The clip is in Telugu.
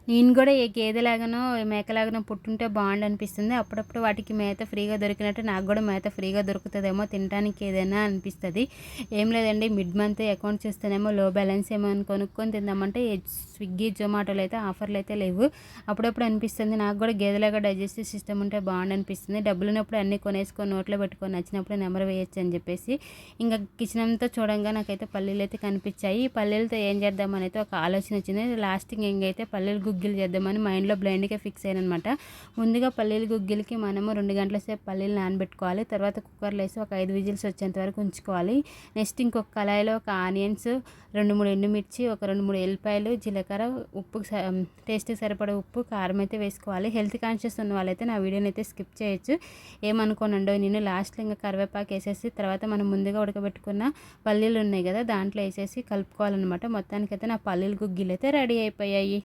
నేను కూడా ఏ గేదెలాగానో, మేకలాగానో పుట్టుంటే బాగుండనిపిస్తుంది. అప్పుడప్పుడు వాటికి మేత ఫ్రీగా దొరికినట్టు నాకు కూడా మేత ఫ్రీగా దొరుకుతదేమో, తినటానికి ఏదైనా అనిపిస్తది. ఏం లేదండి, మిడ్ మంత్ అకౌంట్ చూస్తేనేమో లో బ్యాలెన్స్ ఏమని కొనుక్కొని తిందామంటే స్విగ్గీ, జొమాటోలో అయితే ఆఫర్లు అయితే లేవు. అప్పుడప్పుడు అనిపిస్తుంది నాకు కూడా గేదెలాగా డైజెస్టివ్ సిస్టమ్ ఉంటే బాగుండనిపిస్తుంది. డబ్బులున్నప్పుడు అన్నీ కొనేసుకొని నోట్లో పెట్టుకొని నచ్చినప్పుడు నెమరు వేయొచ్చు అని చెప్పేసి ఇంకా కిచెన్ అంతా చూడంగా నాకైతే పల్లీలు అయితే కనిపించాయి. ఈ పల్లీలతో ఏం చేద్దామని అయితే ఒక ఆలోచన వచ్చింది. లాస్టింగ్ అయితే పల్లీలు గుగ్గిలు చేద్దామని మైండ్లో బ్లైండ్గా ఫిక్స్ అయ్యానమాట. ముందుగా పల్లీలు గుగ్గిలకి మనము 2 గంటల సేపు పల్లీలు నానబెట్టుకోవాలి. తర్వాత కుక్కర్లో వేసి ఒక 5 విజిల్స్ వచ్చేంత వరకు ఉంచుకోవాలి. నెక్స్ట్ ఇంకొక కళాయిలో ఒక ఆనియన్స్, 2-3 ఎండుమిర్చి, ఒక 2-3 ఎల్లిపాయలు, జీలకర్ర, ఉప్పు, టేస్ట్కి సరిపడే ఉప్పు, కారం అయితే వేసుకోవాలి. హెల్త్ కాన్షియస్ ఉన్న వాళ్ళైతే నా వీడియోని అయితే స్కిప్ చేయొచ్చు, ఏమనుకోనండో. నేను లాస్ట్లో ఇంకా కరివేపాకు వేసేసి తర్వాత మనం ముందుగా ఉడకబెట్టుకున్న పల్లీలు ఉన్నాయి కదా దాంట్లో వేసేసి కలుపుకోవాలన్నమాట. మొత్తానికైతే నా పల్లీలు గుగ్గిలు అయితే రెడీ అయిపోయాయి.